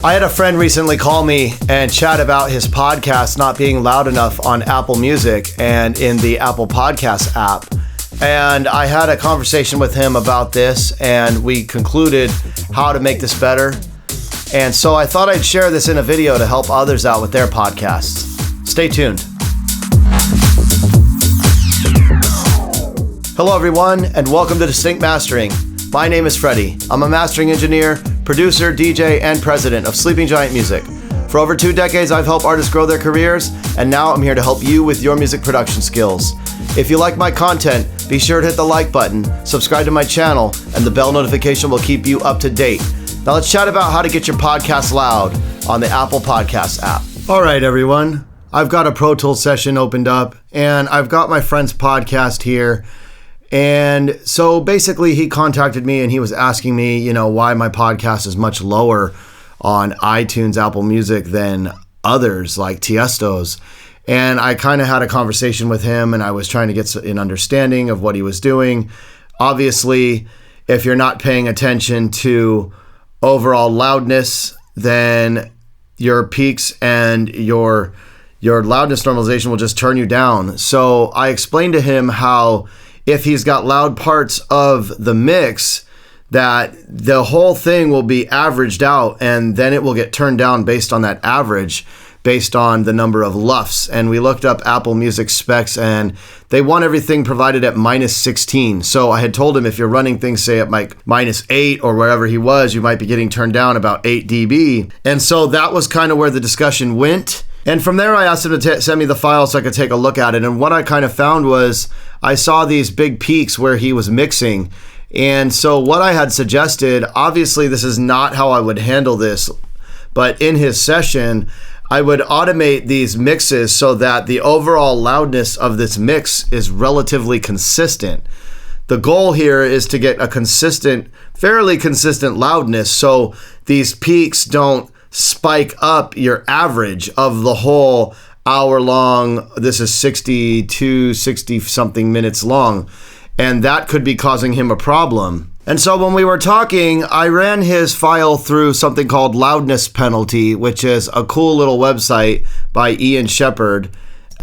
I had a friend recently call me and chat about his podcast not being loud enough on Apple Music and in the Apple Podcast app. And I had a conversation with him about this, and we concluded how to make this better. And so I thought I'd share this in a video to help others out with their podcasts. Stay tuned. Hello everyone, and welcome to Distinct Mastering. My name is Freddie. I'm a mastering engineer, producer, DJ, and president of Sleeping Giant Music. For over 2 decades, I've helped artists grow their careers, and now I'm here to help you with your music production skills. If you like my content, be sure to hit the like button, subscribe to my channel, and the bell notification will keep you up to date. Now let's chat about how to get your podcast loud on the Apple Podcast app. All right, everyone. I've got a Pro Tools session opened up, and I've got my friend's podcast here. And so basically he contacted me and he was asking me, why my podcast is much lower on iTunes, Apple Music than others like Tiesto's. And I kind of had a conversation with him and I was trying to get an understanding of what he was doing. Obviously, if you're not paying attention to overall loudness, then your peaks and your loudness normalization will just turn you down. So I explained to him how if he's got loud parts of the mix, that the whole thing will be averaged out and then it will get turned down based on that average, based on the number of LUFS. And we looked up Apple Music specs and they want everything provided at -16. So I had told him if you're running things, say at like -8 or wherever he was, you might be getting turned down about 8 dB. And so that was kind of where the discussion went. And from there, I asked him to send me the file so I could take a look at it. And what I kind of found was I saw these big peaks where he was mixing. And so what I had suggested, obviously this is not how I would handle this, but in his session, I would automate these mixes so that the overall loudness of this mix is relatively consistent. The goal here is to get a fairly consistent loudness so these peaks don't spike up your average of the whole hour long. This is 60 something minutes long, and that could be causing him a problem. And so when we were talking, I ran his file through something called Loudness Penalty, which is a cool little website by Ian Shepherd,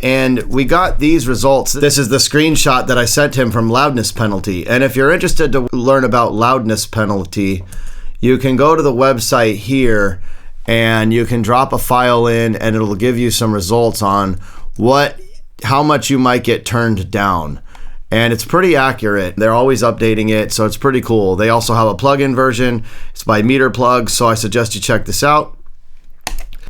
and we got these results. This is the screenshot that I sent him from Loudness Penalty. And if you're interested to learn about Loudness Penalty, you can go to the website here and you can drop a file in and it'll give you some results on how much you might get turned down. And it's pretty accurate. They're always updating it, so it's pretty cool. They also have a plugin version. It's by Meter Plug, so I suggest you check this out.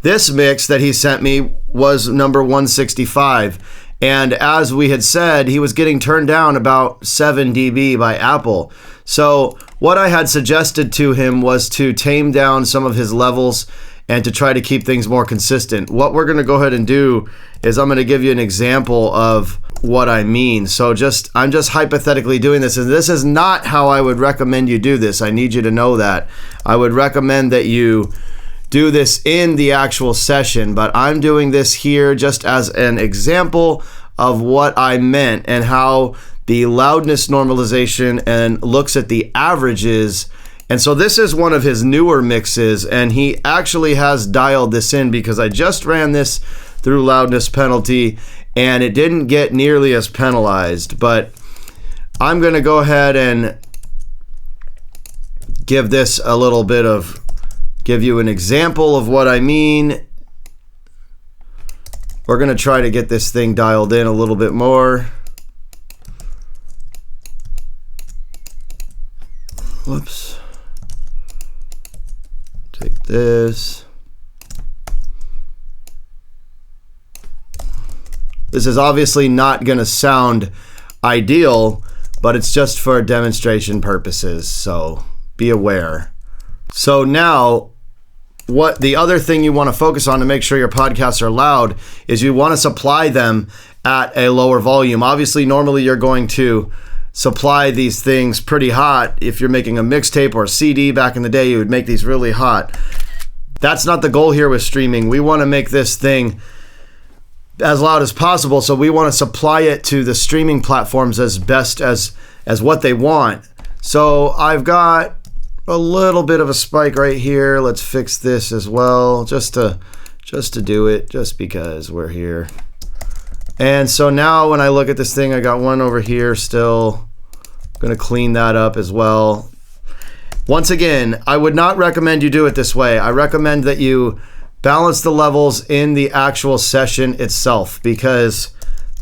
This mix that he sent me was number 165. And as we had said, he was getting turned down about 7 dB by Apple. So what I had suggested to him was to tame down some of his levels and to try to keep things more consistent. What we're going to go ahead and do is I'm going to give you an example of what I mean. So I'm just hypothetically doing this, and this is not how I would recommend you do this. I need you to know that. I would recommend that you do this in the actual session, but I'm doing this here just as an example of what I meant and how the loudness normalization and looks at the averages. And so this is one of his newer mixes, and he actually has dialed this in because I just ran this through Loudness Penalty and it didn't get nearly as penalized. But I'm going to go ahead and give this a little bit of, give you an example of what I mean. We're going to try to get this thing dialed in a little bit more. Whoops. Take this. This is obviously not going to sound ideal, but it's just for demonstration purposes, so be aware. So now, what the other thing you want to focus on to make sure your podcasts are loud is you want to supply them at a lower volume. Obviously, normally you're going to supply these things pretty hot. If you're making a mixtape or a CD back in the day, you would make these really hot. That's not the goal here with streaming. We want to make this thing as loud as possible, so we want to supply it to the streaming platforms as best as what they want. So I've got a little bit of a spike right here. Let's fix this as well, just to do it, just because we're here. And so now when I look at this thing, I got one over here still. I'm gonna clean that up as well. Once again, I would not recommend you do it this way. I recommend that you balance the levels in the actual session itself, because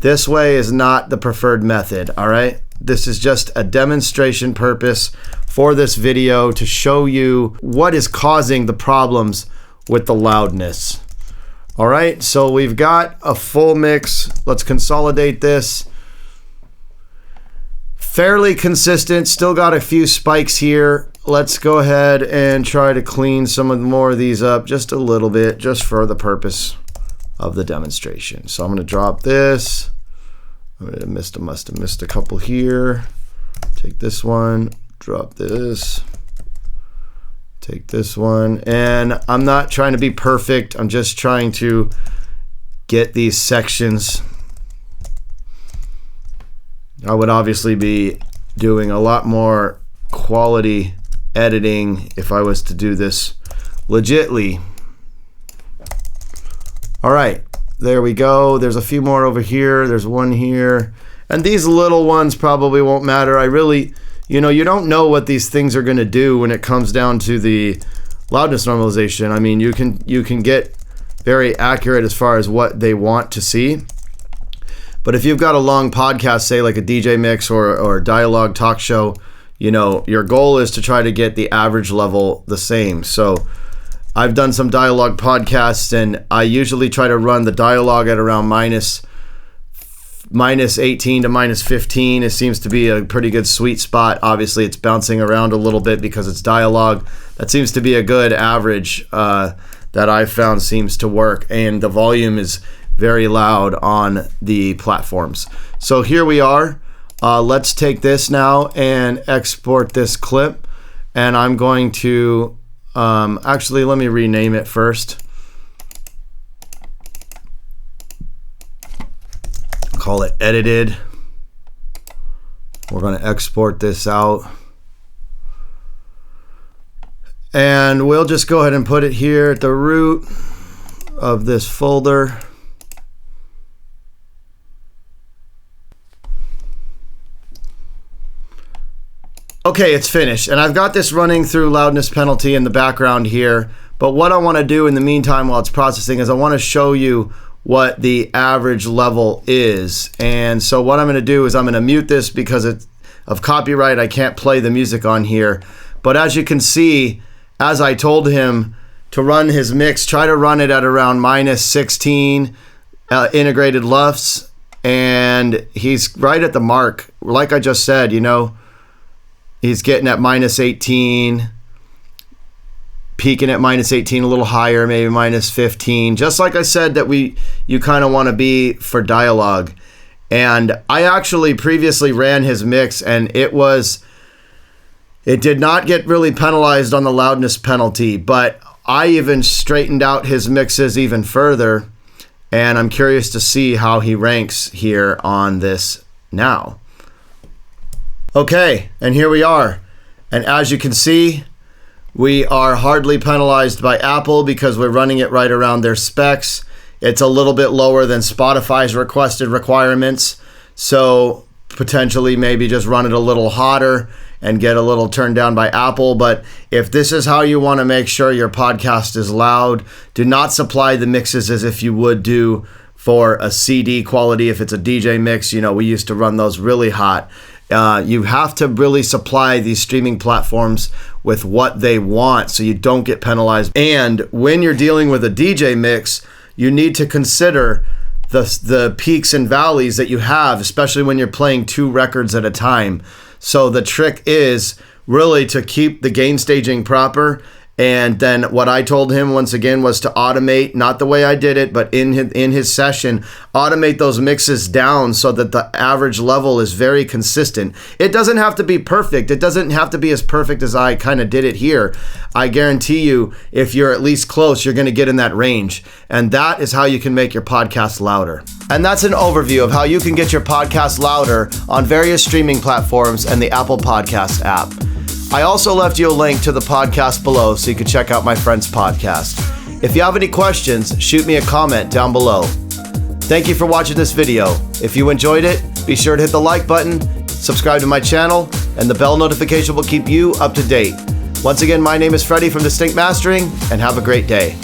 this way is not the preferred method, all right? This is just a demonstration purpose for this video to show you what is causing the problems with the loudness. All right, so we've got a full mix. Let's consolidate this. Fairly consistent, still got a few spikes here. Let's go ahead and try to clean some more of these up just a little bit, just for the purpose of the demonstration. So I'm gonna drop this. I must have missed a couple here. Take this one, drop this, take this one. And I'm not trying to be perfect. I'm just trying to get these sections. I would obviously be doing a lot more quality editing if I was to do this legitly. All right, there we go. There's a few more over here. There's one here. And these little ones probably won't matter. I really, you don't know what these things are gonna do when it comes down to the loudness normalization. I mean, you can get very accurate as far as what they want to see. But if you've got a long podcast, say like a DJ mix or a dialogue talk show, your goal is to try to get the average level the same. So I've done some dialogue podcasts, and I usually try to run the dialogue at around minus 18 to minus 15. It seems to be a pretty good sweet spot. Obviously, it's bouncing around a little bit because it's dialogue. That seems to be a good average that I've found seems to work. And the volume is very loud on the platforms. So here we are. Let's take this now and export this clip. And I'm going to, actually, let me rename it first. Call it edited. We're going to export this out. And we'll just go ahead and put it here at the root of this folder. Okay, it's finished. And I've got this running through Loudness Penalty in the background here. But what I want to do in the meantime while it's processing is I want to show you what the average level is. And so what I'm going to do is I'm going to mute this because of copyright. I can't play the music on here. But as you can see, as I told him to run his mix, try to run it at around minus 16 integrated LUFS. And he's right at the mark. Like I just said, he's getting at minus 18, peaking at minus 18, a little higher, maybe minus 15. Just like I said that you kind of want to be for dialogue. And I actually previously ran his mix, and it did not get really penalized on the loudness penalty, but I even straightened out his mixes even further, and I'm curious to see how he ranks here on this now. Okay, and here we are. And as you can see, we are hardly penalized by Apple because we're running it right around their specs. It's a little bit lower than Spotify's requested requirements. So potentially maybe just run it a little hotter and get a little turned down by Apple. But if this is how you want to make sure your podcast is loud, do not supply the mixes as if you would do for a CD quality. If it's a DJ mix, we used to run those really hot. You have to really supply these streaming platforms with what they want so you don't get penalized. And when you're dealing with a DJ mix, you need to consider the peaks and valleys that you have, especially when you're playing 2 records at a time. So the trick is really to keep the gain staging proper. And then what I told him once again was to automate, not the way I did it, but in his session, automate those mixes down so that the average level is very consistent. It doesn't have to be perfect. It doesn't have to be as perfect as I kind of did it here. I guarantee you, if you're at least close, you're going to get in that range. And that is how you can make your podcast louder. And that's an overview of how you can get your podcast louder on various streaming platforms and the Apple Podcast app. I also left you a link to the podcast below so you can check out my friend's podcast. If you have any questions, shoot me a comment down below. Thank you for watching this video. If you enjoyed it, be sure to hit the like button, subscribe to my channel, and the bell notification will keep you up to date. Once again, my name is Freddie from Distinct Mastering, and have a great day.